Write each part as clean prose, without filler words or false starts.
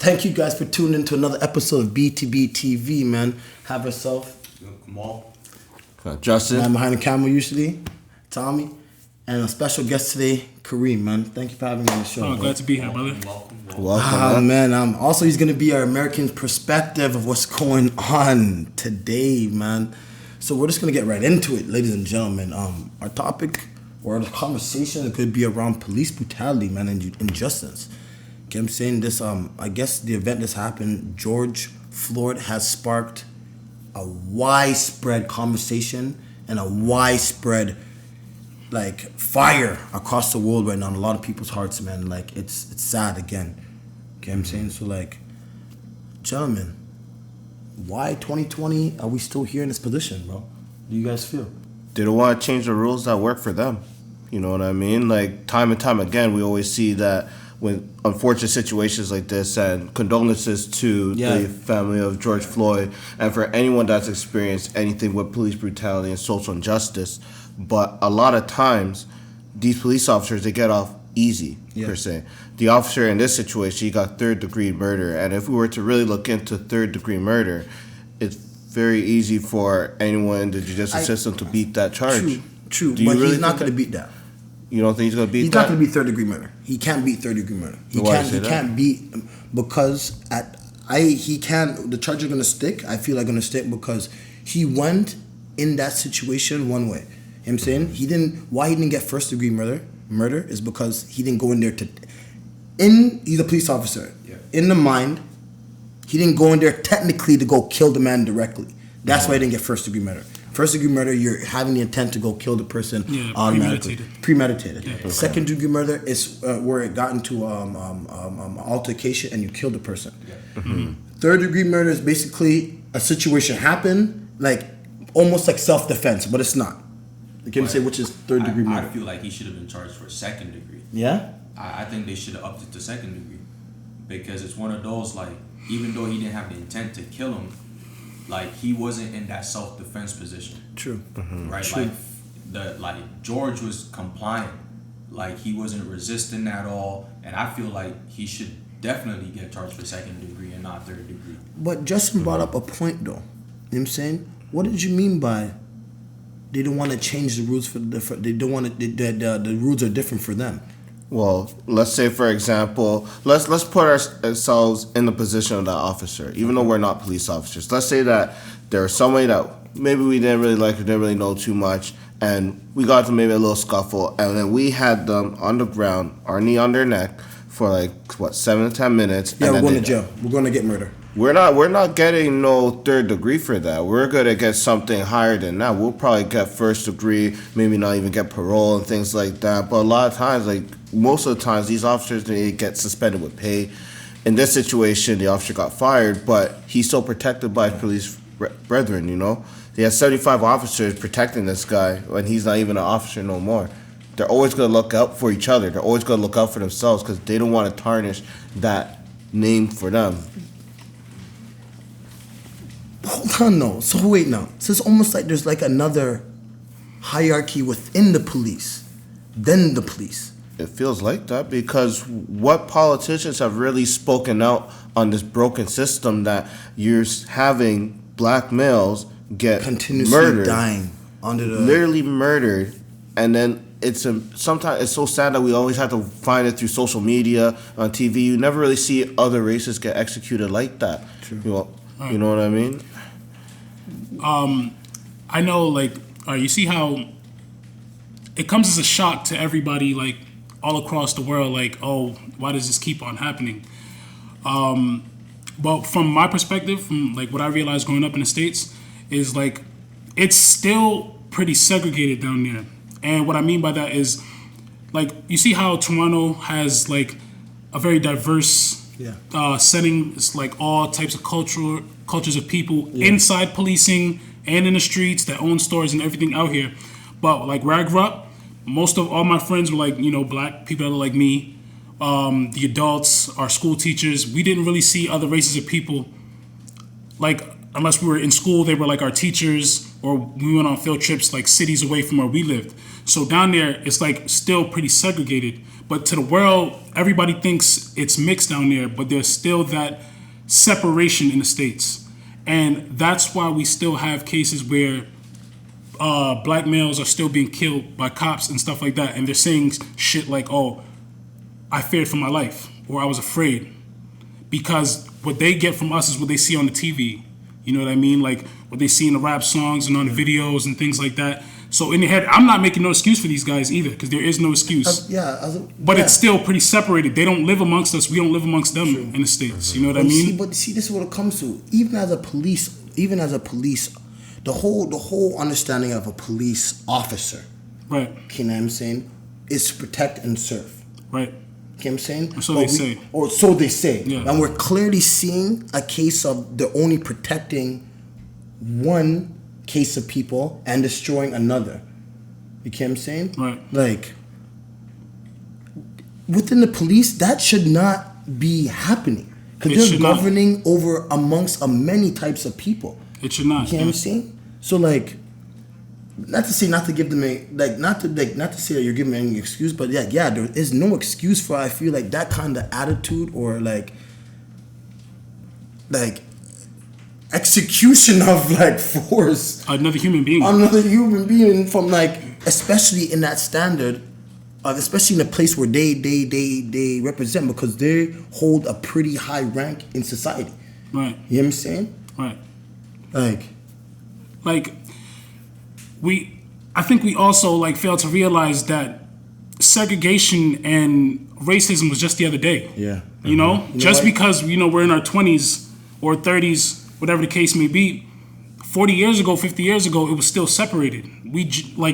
Thank you guys for tuning in to another episode of B2B TV, man. Have yourself. Kamal. Justin. I'm behind the camera usually. Tommy. And a special guest today, Kareem, man. Thank you for having me on the show. Oh, glad to be here, brother. Welcome, man. Also, he's going to be our American perspective of what's going on today, man. So we're just going to get right into it, ladies and gentlemen. Our topic or the conversation could be around police brutality, man, and injustice. Okay, I'm saying this, I guess the event that's happened, George Floyd, has sparked a widespread conversation and a widespread fire across the world right now in a lot of people's hearts, man. It's sad again. Okay, I'm saying? So gentlemen, why 2020 are we still here in this position, bro? Do you guys feel? They don't want to change the rules that work for them. You know what I mean? Time and time again, we always see that when unfortunate situations like this, and condolences to the family of George Floyd and for anyone that's experienced anything with police brutality and social injustice. But a lot of times, these police officers, they get off easy, per se. The officer in this situation, he got third-degree murder. And if we were to really look into third-degree murder, it's very easy for anyone in the judicial system to beat that charge. True, but he's not going to beat that. You don't think he's going to beat that? He's not going to beat third-degree murder. He can't beat third-degree murder. He can't beat because the charge is going to stick. I feel like going to stick because he went in that situation one way. You know what I'm saying? Why he didn't get first-degree murder is because he didn't go in there he's a police officer. Yeah. In the mind, he didn't go in there technically to go kill the man directly. That's why he didn't get first-degree murder. First-degree murder, you're having the intent to go kill the person automatically. Premeditated. Yeah. Second-degree murder is where it got into altercation and you killed the person. Yeah. Mm-hmm. Third-degree murder is basically a situation happened, almost like self-defense, but it's not. You can say which is third-degree murder. I feel like he should have been charged for second degree. Yeah? I think they should have upped it to second degree because it's one of those, even though he didn't have the intent to kill him, he wasn't in that self-defense position. True. Mm-hmm. Right? True. George was compliant. He wasn't resisting at all. And I feel like he should definitely get charged for second degree and not third degree. But Justin brought up a point, though. You know what I'm saying? What did you mean by they don't want to change the rules they don't want to, the rules are different for them? Well, let's say, for example, let's put ourselves in the position of that officer, even though we're not police officers. Let's say that there's somebody that maybe we didn't really like or didn't really know too much, and we got to maybe a little scuffle, and then we had them on the ground, our knee on their neck, for 7 to 10 minutes. Yeah, we're going to jail. We're going to get murder. We're not getting no third degree for that. We're gonna get something higher than that. We'll probably get first degree, maybe not even get parole and things like that. But a lot of times, most of the times, these officers, they get suspended with pay. In this situation, the officer got fired, but he's still protected by his police brethren, you know? He has 75 officers protecting this guy when he's not even an officer no more. They're always gonna look out for each other. They're always gonna look out for themselves because they don't want to tarnish that name for them. Hold on, no. So wait now. So it's almost like there's another hierarchy within the police than the police. It feels like that because what politicians have really spoken out on this broken system that you're having black males get continuously murdered, dying under the literally murdered, and then sometimes it's so sad that we always have to find it through social media on TV. You never really see other races get executed like that. True. You know what I mean? I know, you see how it comes as a shock to everybody, all across the world, oh, why does this keep on happening? But from my perspective, from what I realized growing up in the States, is it's still pretty segregated down there. And what I mean by that is, you see how Toronto has a very diverse setting. It's all types of cultures of people inside policing and in the streets that own stores and everything out here. But where I grew up, most of all my friends were black people that look like me. The adults, our school teachers, we didn't really see other races of people. Unless we were in school, they were our teachers or we went on field trips like cities away from where we lived. So down there, it's like still pretty segregated. But to the world, everybody thinks it's mixed down there, but there's still that separation in the States. And that's why we still have cases where black males are still being killed by cops and stuff like that. And they're saying shit like, oh, I feared for my life, or I was afraid. Because what they get from us is what they see on the TV. You know what I mean? Like what they see in the rap songs and on the videos and things like that. So in the head, I'm not making no excuse for these guys either, because there is no excuse. But it's still pretty separated. They don't live amongst us. We don't live amongst them in the States. You know what I mean? But see, this is what it comes to. Even as a police, the whole understanding of a police officer, right? You know what I'm saying, is to protect and serve, right? You know what I'm saying? Or so they say. Or so they say. Yeah. And we're clearly seeing a case of they're only protecting one case of people and destroying another. You get what I'm saying? Right. Like, within the police, that should not be happening. Because they're governing over amongst many types of people. It should not. You know what I'm saying? So, like, not to say not to give them not to say that you're giving them any excuse, but yeah, there is no excuse for, I feel like, that kind of attitude or like execution of like force. Another human being from like, especially in that standard, especially in a place where they represent, because they hold a pretty high rank in society. Right. You know what I'm saying? Right. Like I think we also like fail to realize that segregation and racism was just the other day. Yeah. You know, just because we're in our 20s or 30s, whatever the case may be, 40 years ago, 50 years ago, it was still separated.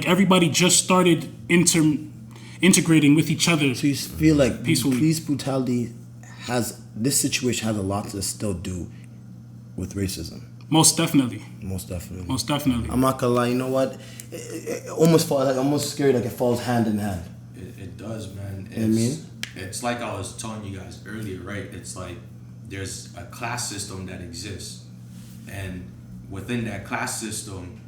Everybody just started integrating with each other. So you feel like peacefully. Police brutality this situation has a lot to still do with racism. Most definitely. I'm not gonna lie. You know what? It almost scary. Like it falls hand in hand. It does, man. You know what I mean? It's like I was telling you guys earlier, right? It's like there's a class system that exists, and within that class system,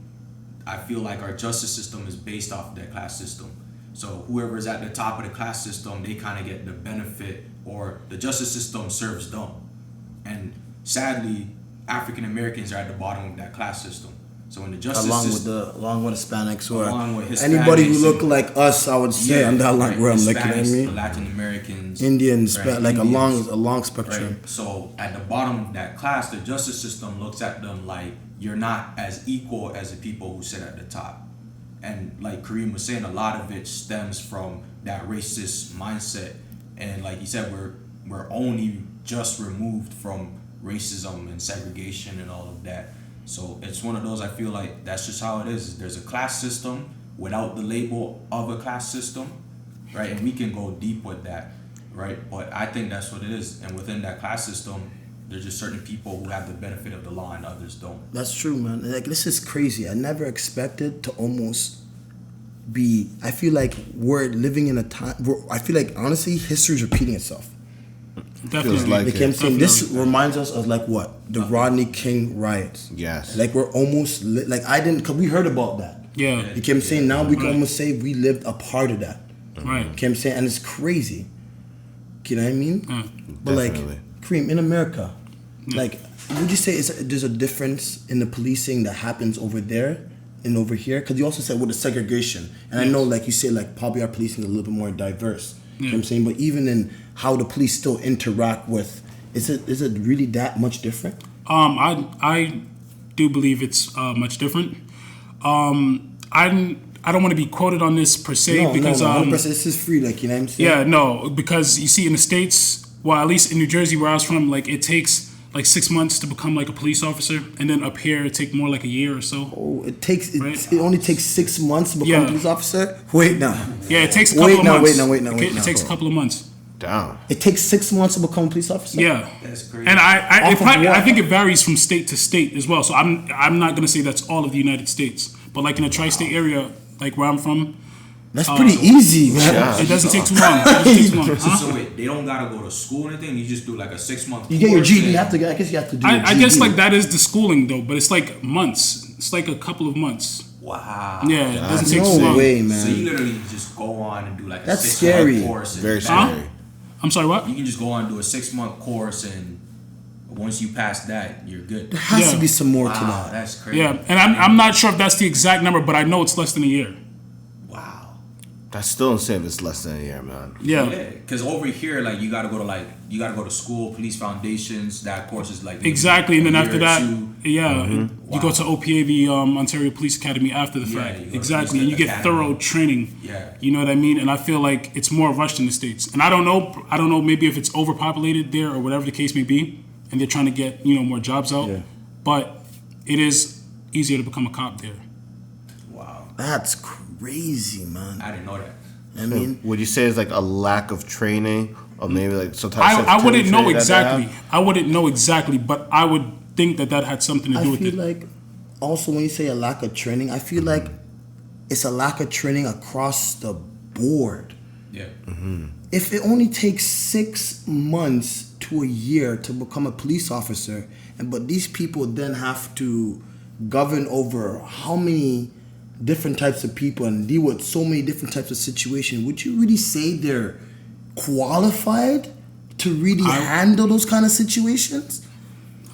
I feel like our justice system is based off of that class system. So whoever's at the top of the class system, they kind of get the benefit, or the justice system serves them. And sadly, African Americans are at the bottom of that class system. So in the justice system, along with Hispanics, or along with Hispanics, anybody who look like us, I would say on that line realm, like, you know what I mean? Latin Americans, Indians, right? like Indians, a long spectrum. Right? So at the bottom of that class, the justice system looks at them like you're not as equal as the people who sit at the top. And like Kareem was saying, a lot of it stems from that racist mindset. And like he said, we're only just removed from racism and segregation and all of that. So it's one of those, I feel like that's just how it is. There's a class system without the label of a class system, right? And we can go deep with that, right? But I think that's what it is. And within that class system, there's just certain people who have the benefit of the law and others don't. That's true, man. Like, this is crazy. I never expected to almost be, I feel like we're living in a time where I feel like, honestly, history is repeating itself. Definitely. Like this reminds us of like what? The Rodney King riots. Yes. Like we're almost, cause we heard about that. Yeah. You know what I'm saying? Now we can almost say we lived a part of that. Right. You know what I'm saying? And it's crazy. You know what I mean? But Definitely. like, Kareem, in America, like, would you say there's a difference in the policing that happens over there and over here? Because you also said with the segregation. And I know, like you say, like probably our policing is a little bit more diverse. You know what I'm saying? But even in how the police still interact with, is it really that much different? I do believe it's much different. I don't want to be quoted on this per se because 100%, this is free, like, you know what I'm saying? Yeah, no, because you see in the States, well, at least in New Jersey where I was from, like it takes like 6 months to become like a police officer, and then up here it takes more like a year or so. Oh, it only takes 6 months to become a police officer? Wait now. Yeah, it takes a couple of months. Wait now. It takes a couple of months. Damn. It takes 6 months to become a police officer? Yeah. That's crazy. And I think it varies from state to state as well. So I'm not gonna say that's all of the United States, but like in the tri-state area, like where I'm from, that's pretty easy, man. Yeah. It doesn't take too long. So wait, they don't gotta go to school or anything. You just do like a 6 month. You get your GED. I guess you have to do. I guess like that is the schooling though, but it's like months. It's like a couple of months. Wow. Yeah, it doesn't take so No long. way, man. So you literally just go on and do like a That's 6 scary. month course. Very scary. I'm sorry, what? You can just go on and do a 6 month course, and once you pass that, you're good. There has to be some more to Wow, that. that's crazy. Yeah, and I'm not sure if that's the exact number, but I know it's less than a year. Wow. That's still insane if it's less than a year, man. Yeah. Because over here, like you gotta go to school, police foundations. That course is like Exactly, and then after that, yeah, you Wow. go to OPA, the Ontario Police Academy, after the fact. you go to Exactly, Police and you get Academy. thorough training. Yeah. You know what I mean? And I feel like it's more rushed in the States. And I don't know, maybe if it's overpopulated there or whatever the case may be, and they're trying to get, more jobs out. Yeah. But it is easier to become a cop there. Wow. That's crazy, man. I didn't know that. I mean, Would you say it's like a lack of training, or maybe like some type of I wouldn't know training that they exactly. have? I wouldn't know exactly, but I would think that had something to do I with feel it. like also when you say a lack of training, I feel like it's a lack of training across the board. Yeah. If it only takes 6 months to a year to become a police officer, but these people then have to govern over how many different types of people and deal with so many different types of situations, would you really say they're qualified to really handle those kind of situations?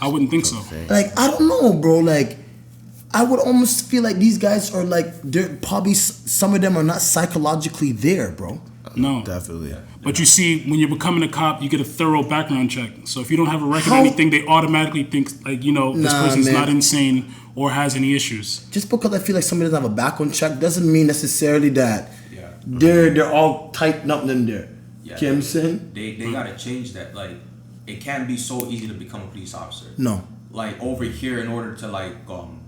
I wouldn't think so. Like, I don't know, bro. Like, I would almost feel like these guys are like, they're probably, some of them are not psychologically there, bro. No. Definitely. But you see, when you're becoming a cop, you get a thorough background check. So if you don't have a record or anything, they automatically think, like, this person's not insane or has any issues. Just because I feel like somebody doesn't have a background check doesn't mean necessarily that they're all tightened up in there. Yeah. You know what I'm saying? They gotta change that. Like, it can't be so easy to become a police officer. No. Like over here, in order to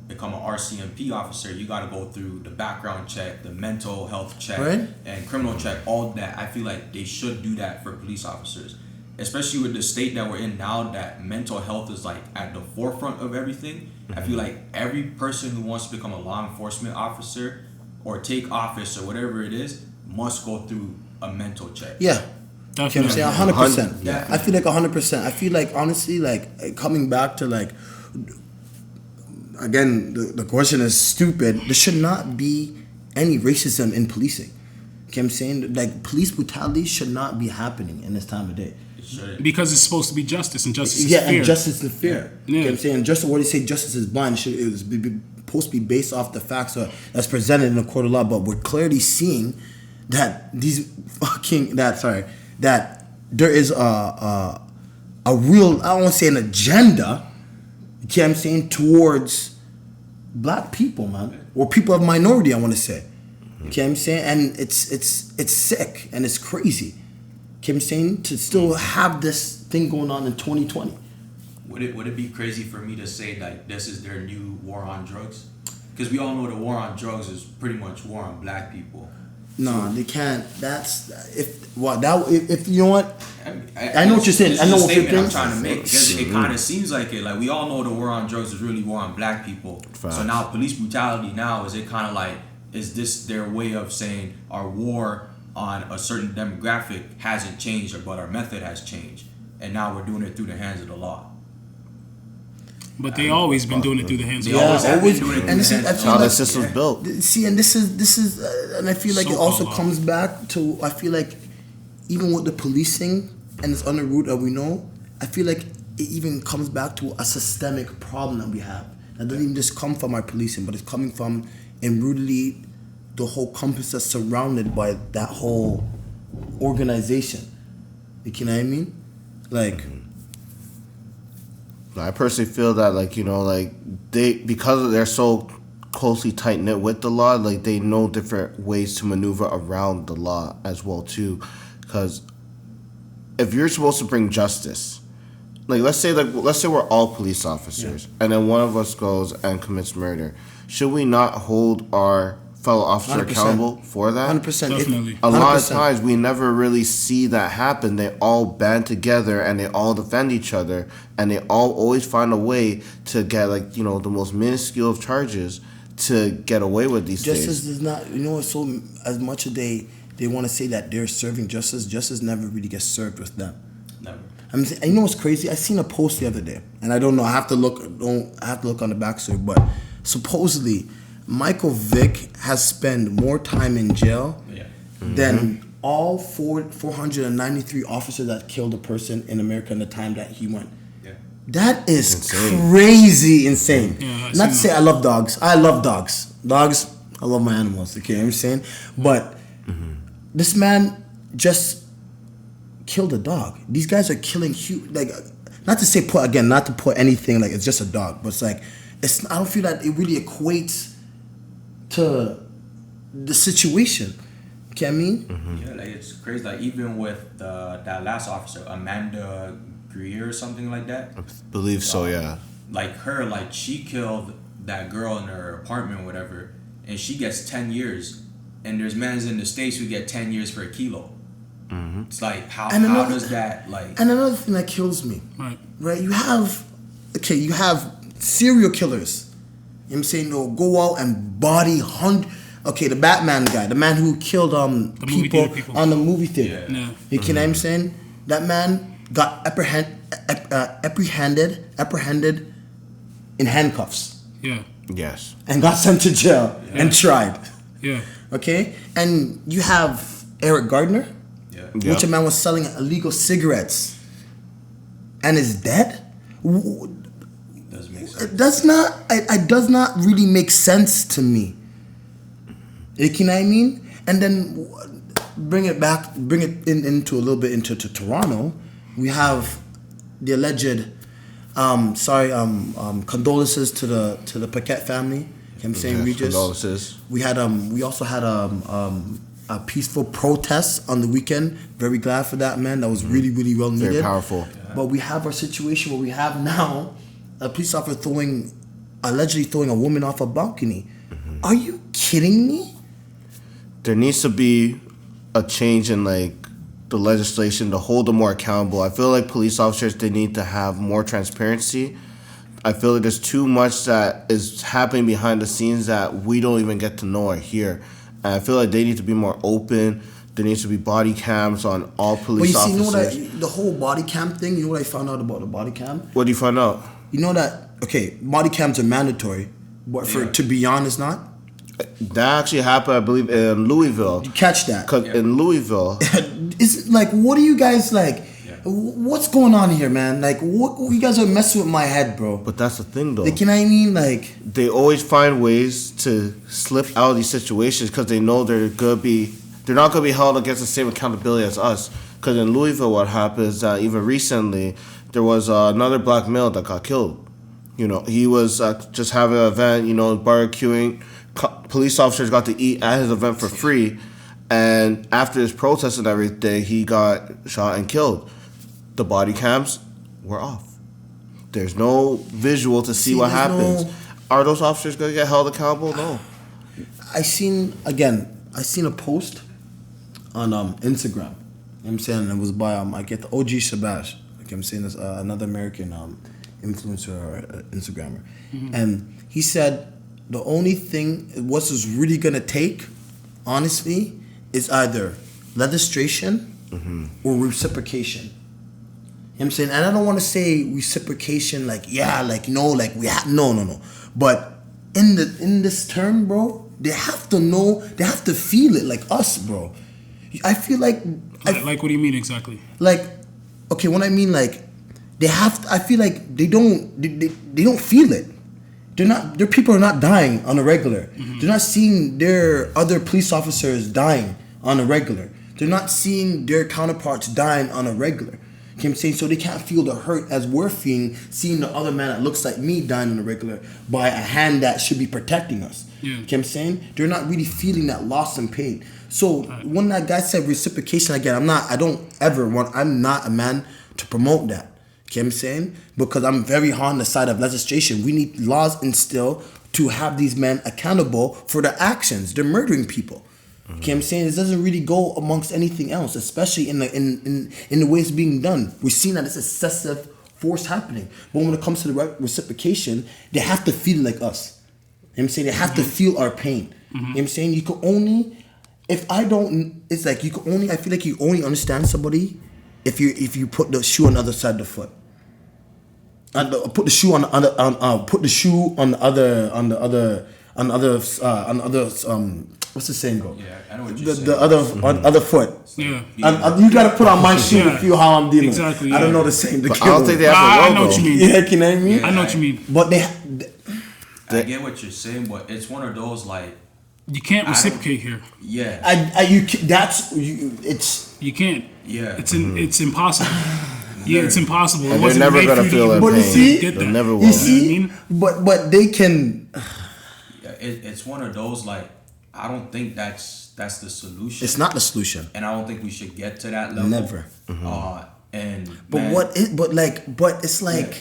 become an RCMP officer, you gotta go through the background check, the mental health check, Right. and criminal check. All that. I feel like they should do that for police officers, especially with the state that we're in now. That mental health is like at the forefront of everything. I feel like every person who wants to become a law enforcement officer or take office or whatever it is must go through a mental check. Yeah. Definitely. You know what I'm saying? 100%. Yeah. I feel like 100%. I feel like, honestly, like, coming back to, like, again, the question is stupid. There should not be any racism in policing. You know what I'm saying? Like, police brutality should not be happening in this time of day. Because it's supposed to be justice, and justice is Yeah, fair. and justice is fair. Yeah. You know what I'm saying? Just what they say, justice is blind. It was supposed to be based off the facts that's presented in the court of law, but we're clearly seeing that that there is a real, I don't want to say an agenda, you know what I'm saying, towards black people, man, or people of minority, I want to say. You know what I'm saying? And it's sick and it's crazy. You know what I'm saying? To still have this thing going on in 2020. Would it be crazy for me to say that this is their new war on drugs? Because we all know the war on drugs is pretty much war on black people. No, they can't. If you know what? I know what you're saying. This I know is a what you're statement I'm saying. trying to make, because it kind of seems like it. Like, we all know the war on drugs is really war on black people. Facts. So now police brutality now, is it kind of like, is this their way of saying our war on a certain demographic hasn't changed, but our method has changed, and now we're doing it through the hands of the law? But they always been doing it through the hands of They the always law. have always. been doing it And this through is, the I hands feel How the like, system's built. see, and this is, and I feel like it also So-called comes back to, I feel like, even with the policing and it's on the route that we know, I feel like it even comes back to a systemic problem that we have. That doesn't even just come from our policing, but it's coming from, and brutally, the whole compass that's surrounded by that whole organization. You know what I mean? Like, I personally feel that, like, because they're so closely tight knit with the law, like, they know different ways to maneuver around the law as well too. Because if you're supposed to bring justice, like, let's say we're all police officers, and then one of us goes and commits murder, should we not hold our fellow officer 100%. accountable for that? 100%. Definitely. A lot of 100%. times we never really see that happen. They all band together and they all defend each other, and they all always find a way to get, like, the most minuscule of charges to get away with these things. Justice is not, so as much as they want to say that they're serving justice never really gets served with them. Never. I mean, and you know what's crazy? I seen a post the other day, and I don't know. I have to look on the backstory, but supposedly Michael Vick has spent more time in jail than all 493 officers that killed a person in America in the time that he went. Yeah. That is insane. Crazy insane. Yeah, not to say I love dogs. I love dogs. Dogs, I love my animals. Okay, you know what I'm saying? But this man just killed a dog. These guys are killing huge, like, not to say not to put anything like it's just a dog, but it's like I don't feel that it really equates to the situation. You know what I mean? Yeah, like it's crazy. Like even with that last officer, Amanda Greer or something like that. I believe so. Yeah. Like her, like she killed that girl in her apartment, or whatever, and she gets 10 years. And there's men in the States who get 10 years for a kilo. It's like how does that like? And another thing that kills me, right? You have serial killers. You know what I'm saying? They'll go out and body hunt. Okay, the Batman guy, the man who killed people on the movie theater. Yeah. You know what I'm saying? That man got apprehended in handcuffs. Yeah. Yes. And got sent to jail and tried. Yeah. Okay? And you have Eric Gardner, which a man was selling illegal cigarettes and is dead. Doesn't make sense. It does not really make sense to me. You know what I mean? And then bring it into a little bit into Toronto. We have the alleged condolences to the Paquette family. You know what I'm saying, Regis? Condolences. We also had a peaceful protest on the weekend. Very glad for that, man. That was really, really well needed. Very powerful. Yeah. But we have our situation where we have now a police officer allegedly throwing a woman off a balcony. Are you kidding me? There needs to be a change in like the legislation to hold them more accountable. I feel like police officers, they need to have more transparency. I feel like there's too much that is happening behind the scenes that we don't even get to know or hear. And I feel like they need to be more open. There needs to be body cams on all police officers. You know the whole body cam thing? You know what I found out about the body cam? What do you find out? You know that, okay, body cams are mandatory, but to be honest, not? That actually happened, I believe, in Louisville. You catch that? In Louisville. It's like, what are you guys like? Yeah. What's going on here, man? Like, what you guys are messing with my head, bro. But that's the thing, though. Like, you know what I mean? Like, they always find ways to slip out of these situations because they know they're not gonna be held against the same accountability as us. Because in Louisville, what happened is that even recently there was another black male that got killed. You know, he was just having an event, you know, barbecuing. Police officers got to eat at his event for free, and after his protest and everything, he got shot and killed. The body cams were off. There's no visual to see what happens. Are those officers going to get held accountable? No. I seen a post on Instagram. You know what I'm saying? It was by I get the OG Shabash. Like I'm saying, this another American influencer or Instagrammer, and he said the only thing what's is really gonna take, honestly, is either legislation or reciprocation. You know what I'm saying? And I don't want to say reciprocation like no. But in this term, bro, they have to know, they have to feel it like us, bro. I feel like like what do you mean exactly? Like, okay, when I mean like I feel like they don't feel it. Their people are not dying on a regular. They're not seeing their other police officers dying on a regular. They're not seeing their counterparts dying on a regular. You know what I'm saying? So they can't feel the hurt as we're feeling, seeing the other man that looks like me dying on a regular by a hand that should be protecting us. Yeah. You know what I'm saying? They're not really feeling that loss and pain. So when that guy said reciprocation, again, I'm not a man to promote that. You know what I'm saying? Because I'm very hard on the side of legislation. We need laws instilled to have these men accountable for their actions. They're murdering people. You know what I'm saying? It doesn't really go amongst anything else, especially in the way it's being done. We've seen that it's excessive force happening. But when it comes to the reciprocation, they have to feel like us. You know what I'm saying? They have to feel our pain. You know what I'm saying? You can only, I feel like you only understand somebody if you put the shoe on the other side of the foot. put the shoe on the other, put the shoe on the other, what's the saying go? Yeah, I know what you're saying. The other foot. Yeah. And you gotta put on my shoe to feel how I'm dealing. Exactly. I don't know the saying. I don't think they have a logo. I know what you mean. Yeah, you know what I mean? I know what you mean. But I get what you're saying, but it's one of those like you can't reciprocate here. Yeah. You can't. Yeah. It's impossible. Yeah, it's impossible. And they're never gonna feel that pain. But you see, Get that. They never will. you see, You know what I mean? but they can. Yeah, it's one of those like I don't think that's the solution. It's not the solution. And I don't think we should get to that level. Never. But it's like. Yeah.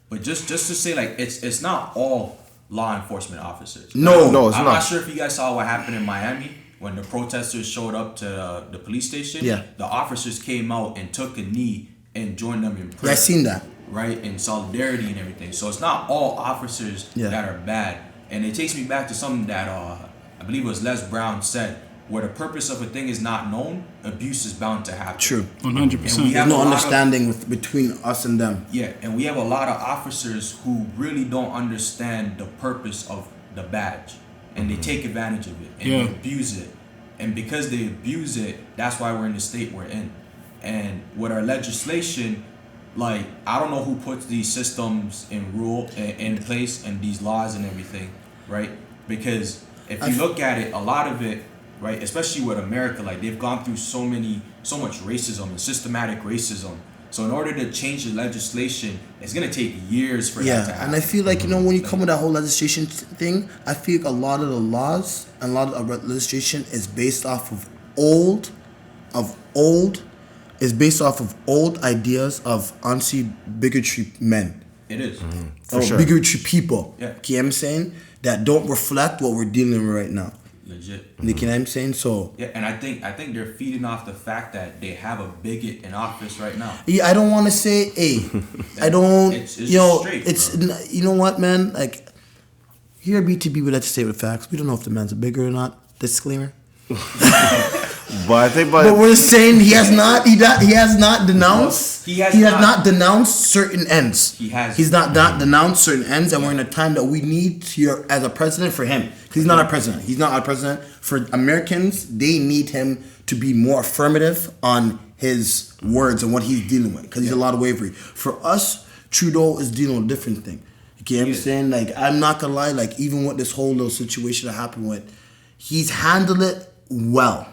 But just to say like it's not all law enforcement officers. No, it's I'm not. not sure if you guys saw what happened in Miami when the protesters showed up to the police station. Yeah. The officers came out and took a knee and joined them in prayer. Yeah, I seen that. Right, in solidarity and everything. So it's not all officers that are bad. And it takes me back to something that I believe it was Les Brown said, where the purpose of a thing is not known, abuse is bound to happen. True. 100%. There's no understanding between us and them. Yeah, and we have a lot of officers who really don't understand the purpose of the badge, and they take advantage of it and they abuse it. And because they abuse it, that's why we're in the state we're in. And with our legislation, like I don't know who puts these systems in place and these laws and everything, right? Because if you look at it, a lot of it, right, especially with America, like they've gone through so much racism and systematic racism. So in order to change the legislation, it's gonna take years for that to happen. And I feel like when you come with that whole legislation thing, I feel like a lot of the laws and a lot of legislation is based off of old ideas of anti-bigotry men. It is. For sure. Bigotry people. Yeah. You know what I'm saying? That don't reflect what we're dealing with right now. Legit. You know what I'm saying? So yeah, and I think they're feeding off the fact that they have a bigot in office right now. yeah, I don't want to say, I don't. It's straight, it's bro. you know what, man? Like here at BTB, we like to say with facts. We don't know if the man's a bigger or not. Disclaimer. But I think, But we're saying he has not denounced. He has not denounced certain ends. He's not denounced certain ends, and we're in a time that we need you as a president for him. He's not our president. He's not our president. For Americans, they need him to be more affirmative on his words and what he's dealing with, because he's a lot of wavery. For us, Trudeau is dealing with a different thing. You get what I'm saying? Like, I'm not gonna lie. Like, even with this whole little situation that happened with, he's handled it well.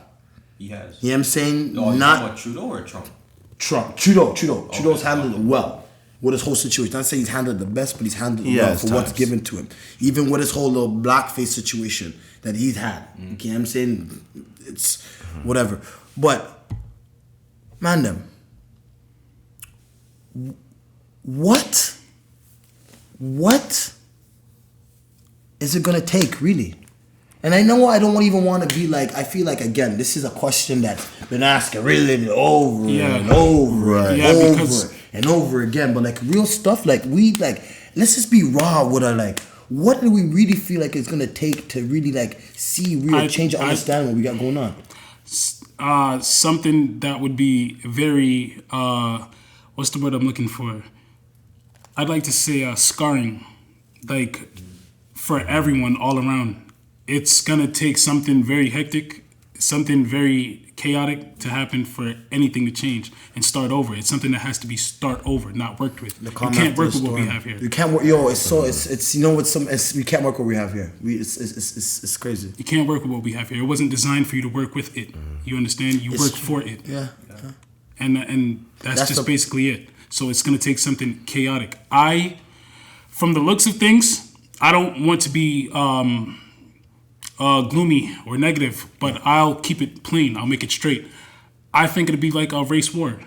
He has. You know what I'm saying? No, Not about Trudeau or Trump? Trudeau. Trudeau's handled it well with his whole situation. Not saying he's handled it the best, but he's handled it well for what's given to him. Even with his whole little blackface situation that he's had. You know what I'm saying? It's whatever. But, man, them. What is it going to take, really? And I know I don't even want to be like, I feel like, again, this is a question that's been asked really over and over and over again. But like real stuff, like let's just be raw with our like, what do we really feel like it's going to take to really like see real change and understand what we got going on? Something that would be very, what's the word I'm looking for? I'd like to say scarring, like for everyone all around. It's gonna take something very hectic, something very chaotic to happen for anything to change and start over. It's something that has to be start over, not worked with. You can't work with what we have here. You can't work. Yo, it's you know what we can't work with what we have here. It's crazy. You can't work with what we have here. It wasn't designed for you to work with it. You understand? You work for it. Yeah. And that's just basically it. So it's gonna take something chaotic. From the looks of things, I don't want to be gloomy or negative, but I'll keep it plain. I'll make it straight. I think it'd be like a race war.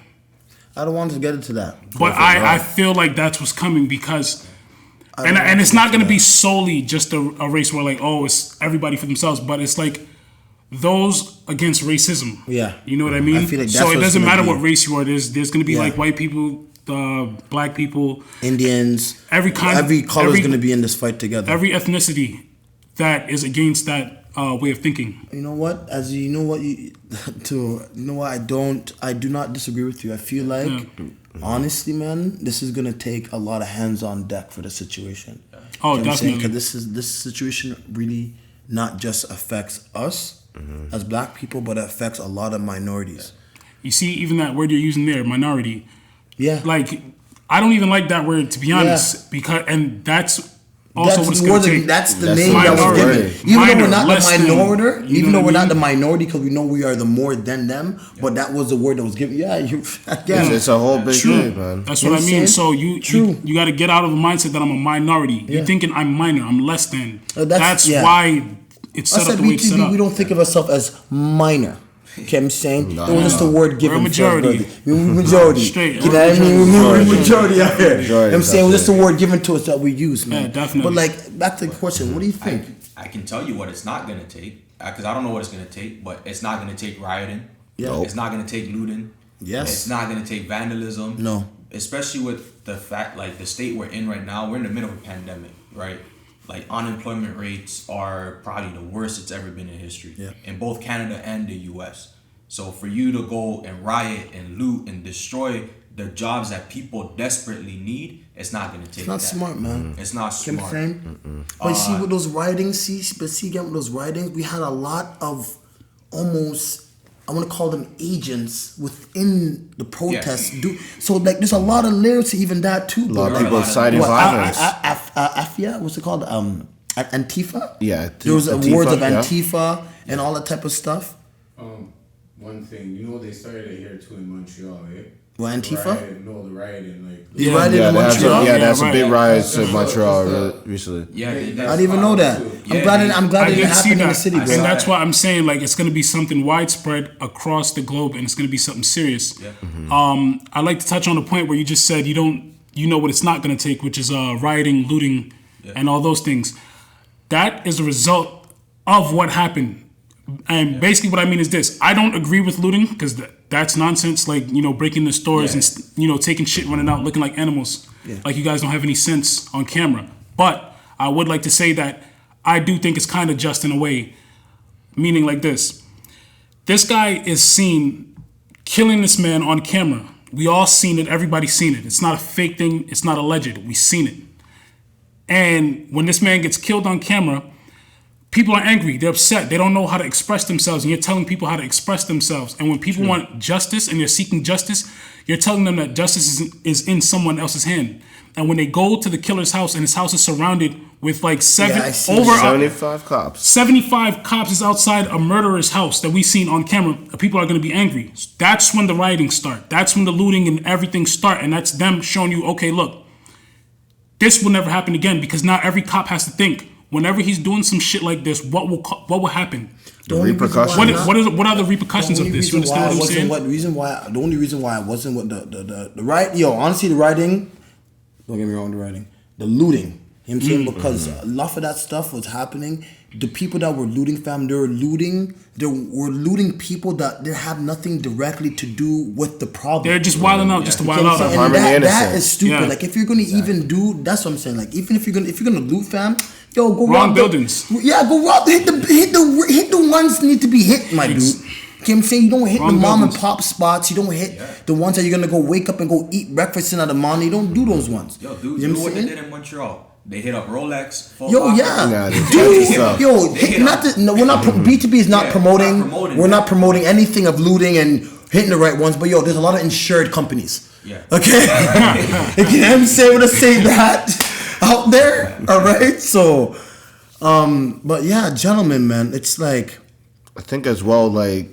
I don't want to get into that. But I feel like that's what's coming because, and it's not going to be solely just a race war, like, oh, it's everybody for themselves, but it's like those against racism. Yeah. You know what I mean? I feel like that's so it doesn't matter be. what race you are. There's going to be like white people, black people, Indians. Every color is going to be in this fight together. Every ethnicity that is against that way of thinking. You know what? I do not disagree with you. I feel like honestly, man, this is gonna take a lot of hands on deck for the situation. Oh, definitely. Because this situation really not just affects us as black people, but it affects a lot of minorities. You see, even that word you're using there, minority. Yeah. Like, I don't even like that word, to be honest, and that's also what it's going to take. That's the name that was given. Even though we're not the minority, even though we're not the minority, because we know we are the more than them, but that was the word that was given. Yeah, it's a whole big thing, man. That's what I mean. So you got to get out of the mindset that I'm a minority. You're thinking I'm minor, I'm less than. That's why it's set up the way it's set up. We don't think of ourselves as minor. Okay, I'm saying it was just a word given. We're majority. We're majority. Straight. You know what I mean? We're majority out here. I'm saying it was just a word given to us that we use, man. Yeah, definitely. But like, back to the question, what do you think? I can tell you what it's not gonna take, because I don't know what it's gonna take, but it's not gonna take rioting. Yeah. Nope. It's not gonna take looting. Yes. It's not gonna take vandalism. No. Especially with the fact, like, the state we're in right now, we're in the middle of a pandemic, right? Like, unemployment rates are probably the worst it's ever been in history, in both Canada and the U.S. So for you to go and riot and loot and destroy the jobs that people desperately need, it's not going to take. It's not smart, man. It's not smart. But you see with those ridings, again with those ridings, we had a lot of almost, I want to call them agents within the protests. So like, there's a lot of layers to even that too. A lot of people citing violence. Afia, what's it called? Antifa. Yeah, there was awards of Antifa and all that type of stuff. One thing, they started it here too in Montreal, eh? What, Antifa? The rioting, like... The rioting in Montreal? That's a big riots in Montreal recently. Yeah, I didn't even know that. I'm glad it didn't happen in the city, bro. And that's why I'm saying, like, it's going to be something widespread across the globe, and it's going to be something serious. Yeah. I'd like to touch on the point where you just said you know what it's not going to take, which is rioting, looting, and all those things. That is a result of what happened. And basically what I mean is this. I don't agree with looting because that's nonsense. Like, breaking the stores and, taking shit, running out, looking like animals. Yeah. Like you guys don't have any sense on camera. But I would like to say that I do think it's kind of just in a way. Meaning like this. This guy is seen killing this man on camera. We all seen it. Everybody's seen it. It's not a fake thing. It's not alleged. We've seen it. And when this man gets killed on camera, people are angry. They're upset. They don't know how to express themselves. And you're telling people how to express themselves. And when people want justice and they're seeking justice, you're telling them that justice is in someone else's hand. And when they go to the killer's house and his house is surrounded with like 75 cops. 75 cops is outside a murderer's house that we've seen on camera. People are going to be angry. That's when the rioting start. That's when the looting and everything start. And that's them showing you, okay, look, this will never happen again, because now every cop has to think, whenever he's doing some shit like this, what will happen? The repercussions. What are the repercussions of this? You understand what I'm saying? The only reason why I wasn't with the riot, honestly, the rioting, don't get me wrong, the looting. You know what I'm saying? Because a lot of that stuff was happening. The people that were looting, fam, they were looting people that they have nothing directly to do with the problem. They're just wilding out, just to wild out. That is stupid. Yeah. Like, if you're gonna even do, that's what I'm saying. Like, even if you're gonna loot, fam, go wrong buildings. Go rob. Hit the ones that need to be hit, my dude. You know what I'm saying? You don't hit the mom and pop spots. You don't hit the ones that you're gonna go wake up and go eat breakfast in at the morning. You don't do those ones. Yo, dude, you know what they did in Montreal? They hit up Rolex. We're not BTB is not promoting. We're not promoting anything of looting and hitting the right ones. But there's a lot of insured companies. Yeah. Okay. You know what I'm saying? When I say that out there, all right. So, but yeah, gentlemen, man, it's like, I think as well, like,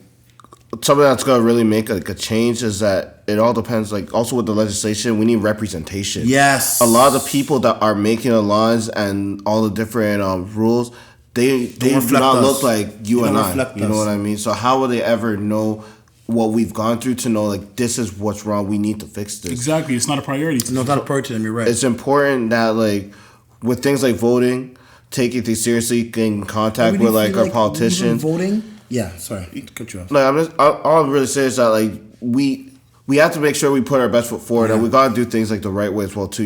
something that's gonna really make a change is that it all depends. Like, also with the legislation, we need representation. Yes, a lot of the people that are making the laws and all the different rules, they do not look like you and I. You know what I mean? So how will they ever know what we've gone through to know, like, this is what's wrong? We need to fix this. Exactly, it's not a priority. No, it's not a priority. You're right. It's important that, like, with things like voting, taking things seriously, getting in contact with like our politicians. Voting. Yeah, sorry, cut you off. Like, all I'm really saying is that, like, we have to make sure we put our best foot forward, and we gotta do things like the right way as well too.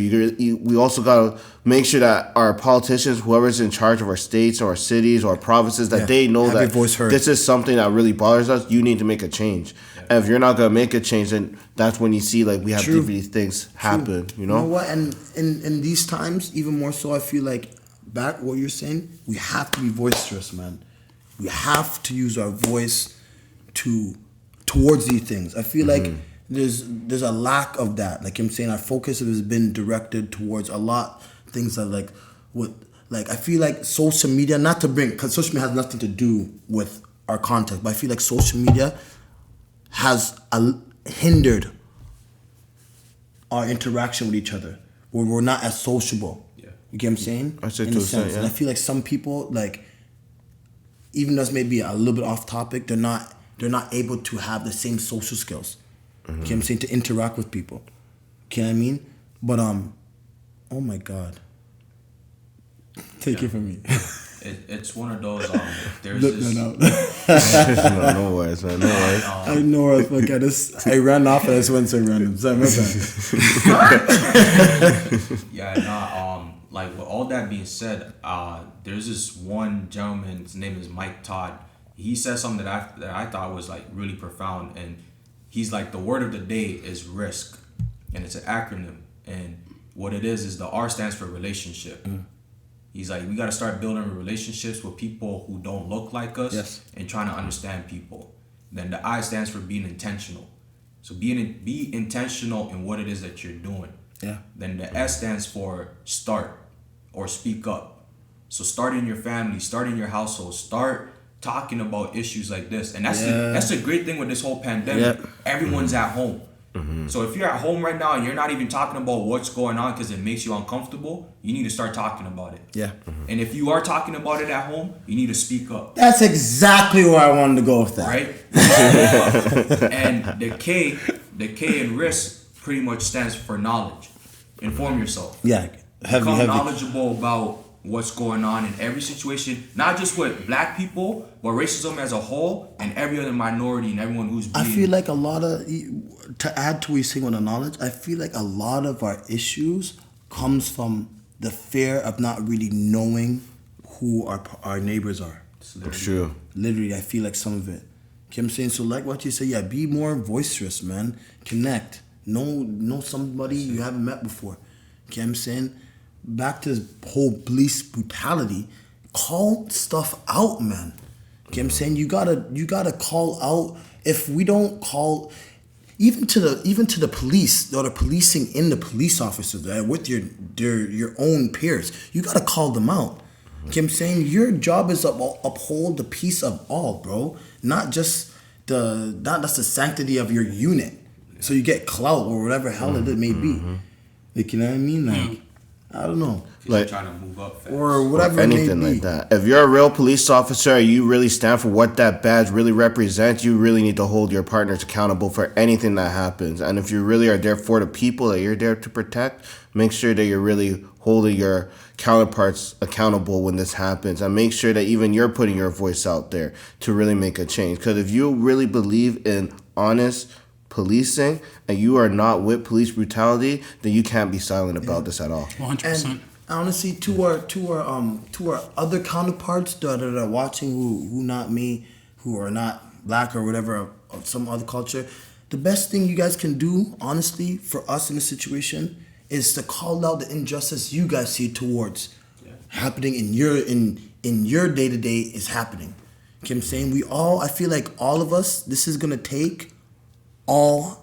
We also gotta make sure that our politicians, whoever's in charge of our states or our cities or our provinces, that they know that this is something that really bothers us. You need to make a change, And if you're not gonna make a change, then that's when you see like we have these things happen. You know what? And in these times, even more so, I feel like back what you're saying, we have to be boisterous, man. We have to use our voice towards these things. I feel like there's a lack of that. Like I'm saying, our focus has been directed towards a lot things that I feel like social media, not to bring, because social media has nothing to do with our content, but I feel like social media has hindered our interaction with each other, where we're not as sociable. Yeah. You get what I'm saying? I say to a sense, yeah. And I feel like some people, like, even though it's maybe a little bit off topic, they're not able to have the same social skills. You know what I'm saying? To interact with people. You know what I mean? But oh my God. Take it from me. It's one of those. There's Look, this. no worries, man. No worries. I know I was like, I ran off and I just went so random. Sorry, my bad. Like with all that being said, there's this one gentleman. His name is Mike Todd. He said something that I thought was like really profound, and he's like, the word of the day is risk, and it's an acronym, and what it is the R stands for relationship. He's like, we got to start building relationships with people who don't look like us, and trying to understand people. Then the I stands for being intentional. So be intentional in what it is that you're doing. Yeah. Then the S stands for start or speak up. So start in your family, start in your household, start talking about issues like this. And that's the great thing with this whole pandemic. Yeah. Everyone's at home. So if you're at home right now and you're not even talking about what's going on because it makes you uncomfortable, you need to start talking about it. Yeah. And if you are talking about it at home, you need to speak up. That's exactly where I wanted to go with that. Right? And the K in risk pretty much stands for knowledge. Inform yourself. Yeah. Become knowledgeable about what's going on in every situation, not just with black people, but racism as a whole and every other minority and everyone who's bleeding. I feel like a lot of, to add to what you're saying with the knowledge, I feel like a lot of our issues comes from the fear of not really knowing who our neighbors are. That's true. Literally, I feel like some of it. You know what I'm saying? So like what you say, be more boisterous, man. Connect. Know somebody you haven't met before. You know what I'm saying? Back to this whole police brutality, call stuff out, man. You know what I'm saying? You gotta call out. If we don't call, even to the police, or the policing in the police officers, with your own peers, you gotta call them out. You know what I'm saying? Your job is to uphold the peace of all, bro. Not just that's the sanctity of your unit. So you get clout or whatever hell it may be. Like, you know what I mean? Like, I don't know. Like, trying to move up fast. Or whatever, or anything like that. If you're a real police officer, you really stand for what that badge really represents. You really need to hold your partners accountable for anything that happens. And if you really are there for the people that you're there to protect, make sure that you're really holding your counterparts accountable when this happens, and make sure that even you're putting your voice out there to really make a change. Because if you really believe in honest policing and you are not with police brutality, then you can't be silent about this at all. 100%. And honestly, to our other counterparts that are watching, who not me, who are not black or whatever, of some other culture, the best thing you guys can do, honestly, for us in this situation, is to call out the injustice you guys see towards happening in your day to day is happening. You know what I'm saying? I feel like all of us, this is gonna take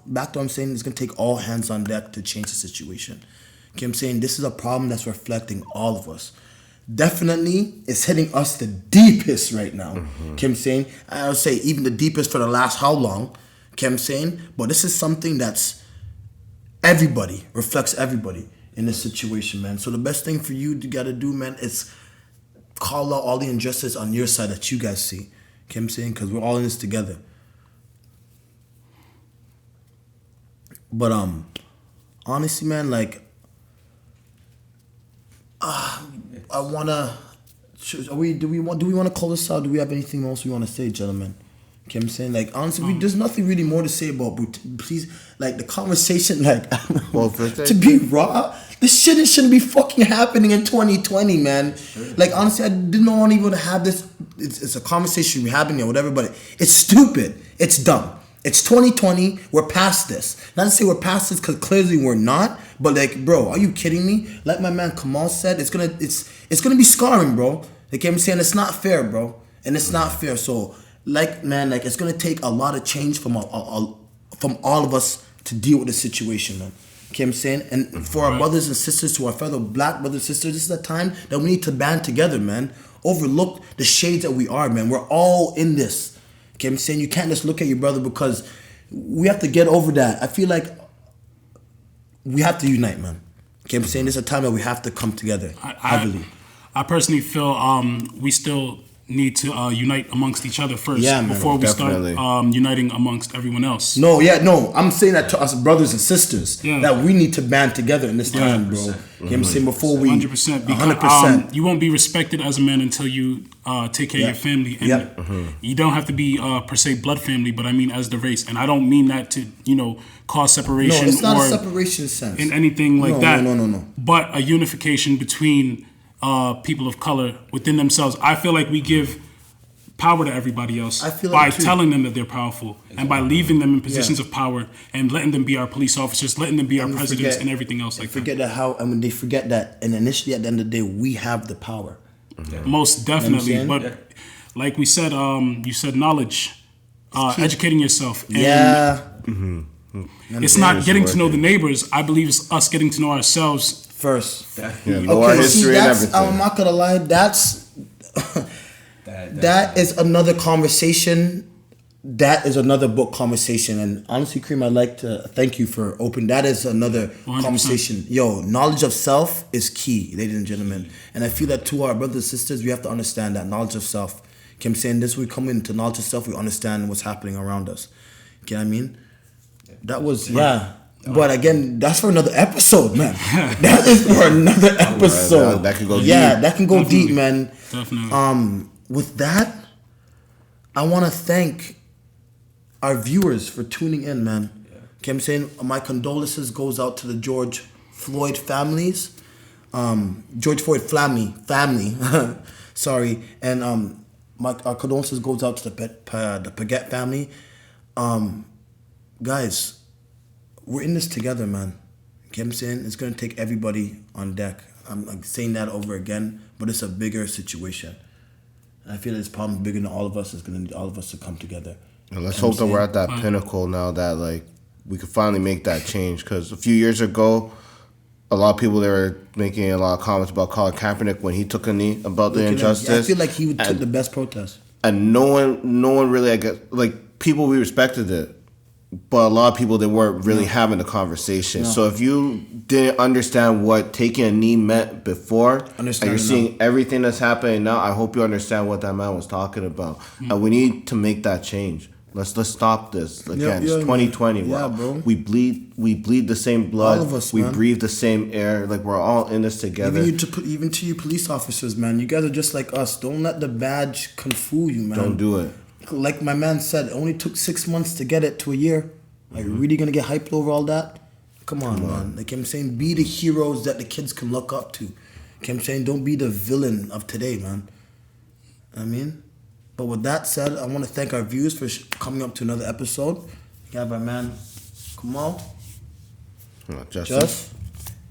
back to what I'm saying, it's gonna take all hands on deck to change the situation. You know what I'm saying? This is a problem that's reflecting all of us. Definitely, it's hitting us the deepest right now. You know what I'm saying? I would say even the deepest for the last how long? You know what I'm saying? But this is something that's reflects everybody in this situation, man. So the best thing for you to gotta do, man, is call out all the injustice on your side that you guys see. You know what I'm saying? Because we're all in this together. But honestly, man, like, I wanna. Do we want to close this out? Do we have anything else we want to say, gentlemen? You know what I'm saying? Like, honestly, there's nothing really more to say about. Please, like, the conversation, like, to be raw, this shouldn't be fucking happening in 2020, man. Like, honestly, I didn't want even to have this. It's a conversation we're having or whatever, but it's stupid. It's dumb. It's 2020. We're past this. Not to say we're past this because clearly we're not. But like, bro, are you kidding me? Like my man Kamal said, it's gonna be scarring, bro. Like I'm saying, it's not fair, bro, and it's not fair. So like, man, like it's gonna take a lot of change from all of us to deal with the situation, man. Okay, I'm saying, and for our brothers and sisters, to our fellow black brothers and sisters, this is a time that we need to band together, man. Overlook the shades that we are, man. We're all in this. Okay, I'm saying you can't just look at your brother because we have to get over that. I feel like we have to unite, man. Okay, I'm saying this is a time that we have to come together heavily. I personally feel we still need to unite amongst each other first before we start uniting amongst everyone else. No, I'm saying that to us brothers and sisters that we need to band together in this time, bro. You know what I'm saying? Before we 100%, because 100%. You won't be respected as a man until you take care of your family, and you don't have to be per se blood family, but I mean as the race, and I don't mean that to cause separation. No, it's not a separation sense in anything like that. No. But a unification between people of color within themselves. I feel like we give power to everybody else by telling them that they're powerful and by leaving them in positions of power and letting them be our police officers, letting them be our presidents and everything else like that. They forget that, and initially at the end of the day, we have the power. Most definitely, but like we said, you said knowledge, educating yourself. And it's not getting to know the neighbors. I believe it's us getting to know ourselves first. Our history and everything. I'm not gonna lie. That is another conversation. That is another book conversation. And honestly, Kareem, I'd like to thank you for opening. That is another 100%. Conversation. Yo, knowledge of self is key, ladies and gentlemen. And I feel that to our brothers and sisters, we have to understand that knowledge of self. Okay, I'm saying this, we come into knowledge of self, we understand what's happening around us. You know what I mean? That was, But again, that's for another episode, man. That is for another episode. That can go deep. Yeah, that can go deep, man. Definitely. With that, I want to thank our viewers for tuning in, man. Okay, I'm saying my condolences goes out to the George Floyd families. George Floyd family. Sorry. And our condolences goes out to the Paget family. Guys, we're in this together, man. Okay, I'm saying it's going to take everybody on deck. I'm saying that over again, but it's a bigger situation. I feel this problem bigger than all of us. It's going to need all of us to come together. And let's hope that we're at that pinnacle now that like we can finally make that change. Because a few years ago, a lot of people they were making a lot of comments about Colin Kaepernick when he took a knee about the injustice. I feel like he took the best protest. And no one really, I guess, like people we respected it. But a lot of people, they weren't really having the conversation. No. So if you didn't understand what taking a knee meant before, and you're seeing everything that's happening now, I hope you understand what that man was talking about. And we need to make that change. Let's stop this. Again, it's 2020. Yeah, bro. We bleed the same blood. All of us, we man. breathe the same air. Like we're all in this together. Even to you police officers, man. You guys are just like us. Don't let the badge fool you, man. Don't do it. Like my man said, it only took 6 months to get it to a year. Like, really gonna get hyped over all that? Come on, man. Like I'm saying, be the heroes that the kids can look up to. Like I'm saying, don't be the villain of today, man. I mean, but with that said, I want to thank our viewers for coming up to another episode. We have our man Kamal, Just,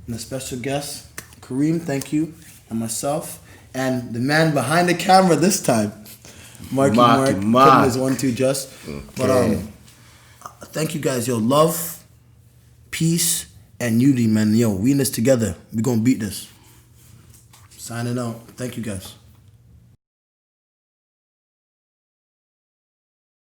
and a special guest, Kareem. Thank you, and myself, and the man behind the camera this time. Marky Mark putting his 1-2 just. Okay. But thank you guys, yo. Love, peace, and unity, man. Yo, we in this together. We gonna beat this. Signing out. Thank you guys.